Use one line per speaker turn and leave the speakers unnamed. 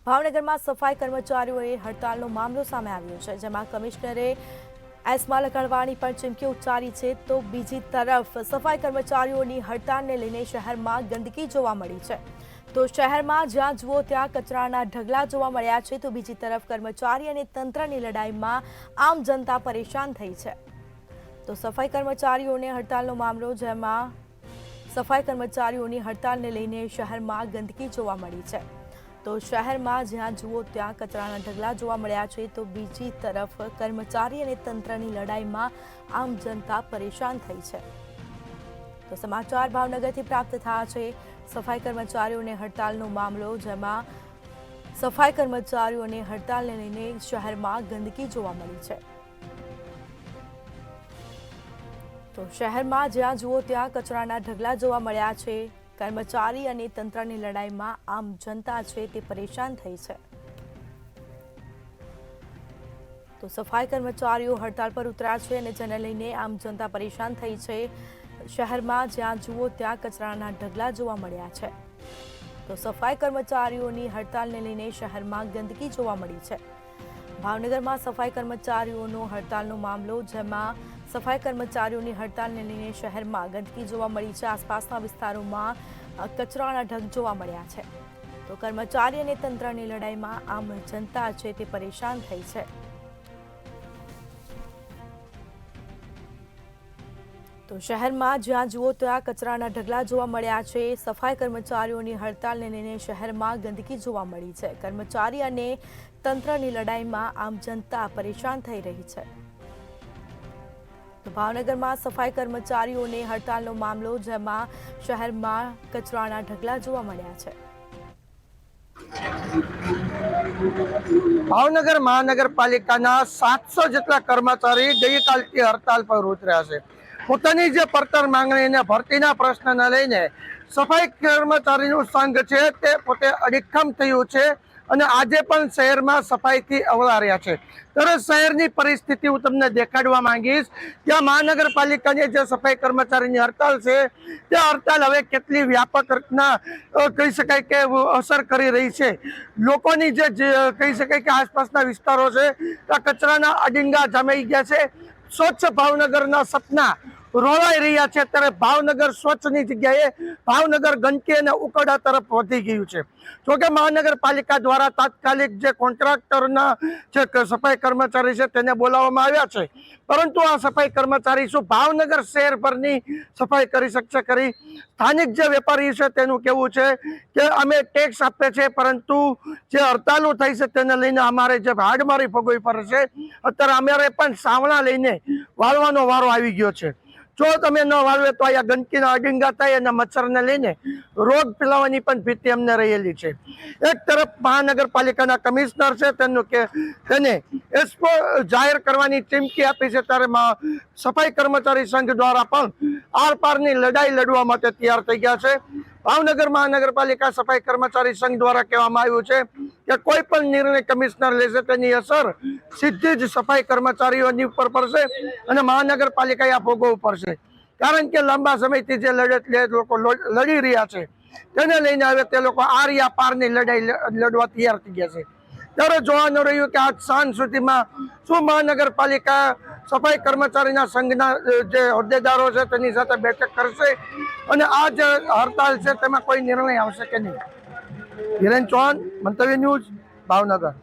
ભાવનગરમાં સફાઈ કર્મચારીઓએ હડતાલનો મામલો સામે આવ્યો છે, જેમાં કમિશનરે એસ્મા લગાડવાની પણ ચીમકી ઉચ્ચારી છે, તો બીજી તરફ સફાઈ કર્મચારીઓની હડતાલને લઈને શહેરમાં ગંદકી જોવા મળી છે। તો શહેરમાં જ્યાં જુઓ ત્યાં કચરાના ઢગલા જોવા મળ્યા છે, તો બીજી તરફ કર્મચારી અને તંત્રની લડાઈમાં આમ જનતા પરેશાન થઈ છે। તો સફાઈ કર્મચારીઓને હડતાલનો મામલો, જેમાં સફાઈ કર્મચારીઓની હડતાલને લઈને શહેરમાં ગંદકી જોવા મળી છે। તો શહેરમાં જ્યાં જુઓ ત્યાં કચરાના ઢગલા જોવા મળ્યા છે, તો બીજી તરફ કર્મચારી અને તંત્રની લડાઈમાં આમ જનતા પરેશાન થઈ છે। તો સમાચાર ભાવનગરથી પ્રાપ્ત થયા છે। સફાઈ કર્મચારીઓને હડતાલનો મામલો, જેમાં સફાઈ કર્મચારીઓને હડતાલને લઈને શહેરમાં ગંદકી જોવા મળી છે। તો શહેરમાં જ્યાં જુઓ ત્યાં કચરાના ઢગલા જોવા મળ્યા છે। કર્મચારી અને તંત્રની લડાઈમાં આમ જનતા છે તે પરેશાન થઈ છે। તો સફાઈ કર્મચારીઓ હડતાલ પર ઉતર્યા છે અને જેને લઈને આમ જનતા પરેશાન થઈ છે। શહેરમાં જ્યાં જુઓ ત્યાં કચરાના ઢગલા જોવા મળ્યા છે। તો સફાઈ કર્મચારીઓની હડતાલને લઈને શહેરમાં ગંદકી જોવા મળી છે। ભાવનગરમાં સફાઈ કર્મચારીઓનો હડતાલનો મામલો, જેમાં સફાઈ કર્મચારીઓની હડતાલને લઈને શહેરમાં ગંદકી જોવા મળી છે। આસપાસના વિસ્તારોમાં કચરાના ઢગ જોવા મળ્યા છે। તો કર્મચારી અને તંત્રની લડાઈમાં આમ જનતા છે તે પરેશાન થઈ છે। તો શહેરમાં જ્યાં જુઓ ત્યાં કચરાના ઢગલા જોવા મળ્યા છે। સફાઈ કર્મચારીઓની હડતાલને લઈને શહેરમાં ગંદકી જોવા મળી છે। કર્મચારી અને તંત્રની લડાઈમાં આમ જનતા પરેશાન થઈ રહી છે। તો ભાવનગરમાં સફાઈ કર્મચારીઓને હડતાલનો મામલો, જેમાં શહેરમાં કચરાના ઢગલા જોવા મળ્યા છે।
ભાવનગર મહાનગરપાલિકાના 700 જેટલા કર્મચારી ગઈકાલથી હડતાલ પર ઉતર્યા છે। પોતાની જે પડતર માંગણી અને ભરતીના પ્રશ્નને લઈને સફાઈ કર્મચારીનું સંઘ છે તે પોતે અડીખમ થયું છે અને આજે પણ શહેરમાં સફાઈથી અવળા રહ્યા છે। ત્યારે શહેરની પરિસ્થિતિ હું તમને દેખાડવા માંગીશ કે મહાનગરપાલિકાની જે સફાઈ કર્મચારીની હડતાલ છે તે હડતાલ હવે કેટલી વ્યાપક રીતના કહી શકાય કે અસર કરી રહી છે। લોકોની જે કહી શકાય કે આસપાસના વિસ્તારો છે ત્યાં કચરાના અડિંગા જમાઈ ગયા છે। સ્વચ્છ ભાવનગરના સપના રોવાઈ રહ્યા છે, ત્યારે ભાવનગર સ્વચ્છની જગ્યાએ ભાવનગર ગંદકી અને ઉકરડા તરફ વધી ગયું છે। જોકે મહાનગરપાલિકા દ્વારા તાત્કાલિક જે કોન્ટ્રાક્ટરના જે સફાઈ કર્મચારી છે તેને બોલાવવામાં આવ્યા છે, પરંતુ આ સફાઈ કર્મચારી શું ભાવનગર શહેર પરની સફાઈ કરી શકશે ખરી? સ્થાનિક જે વેપારી છે તેનું કહેવું છે કે અમે ટેક્સ આપીએ છીએ, પરંતુ જે હડતાલો થઈ છે તેને લઈને અમારે જે હાડમારી ભોગવવી પડે છે। અત્યારે અમારે પણ સાવણા લઈને વાળવાનો વારો આવી ગયો છે। જો તમે ન વાળવે તો અહીંયા ગંદકીના અડિંગા થાય અને મચ્છરને લઈને રોગ ફેલાવાની પણ ભીતિ અમને રહેલી છે। એક તરફ મહાનગરપાલિકાના કમિશનર છે તેને એસ્પો જાહેર કરવાની ચીમકી આપી છે, ત્યારે સફાઈ કર્મચારી સંઘ દ્વારા પણ આરપારની લડાઈ લડવા માટે તૈયાર થઈ ગયા છે। ભાવનગર મહાનગરપાલિકા સફાઈ કર્મચારી સંઘ દ્વારા કહેવામાં આવ્યું છે કે કોઈ પણ નિર્ણય કમિશનર લેશે તેની અસર સીધી જ સફાઈ કર્મચારીઓની ઉપર પડશે અને મહાનગરપાલિકાએ આ ભોગવવું પડશે, કારણ કે લાંબા સમયથી જે લડત લોકો લડી રહ્યા છે તેને લઈને હવે તે લોકો આરિયા પારની લડાઈ લડવા તૈયાર થઈ ગયા છે। ત્યારે જોવાનું રહ્યું કે આજ સાંજ સુધીમાં શું મહાનગરપાલિકા સફાઈ કર્મચારીના સંઘના જે હોદ્દેદારો છે તેની સાથે બેઠક કરશે અને આ જે હડતાલ છે તેમાં કોઈ નિર્ણય આવશે કે નહીં? હિરેન ચૌહાણ, મંતવ્ય ન્યૂઝ, ભાવનગર।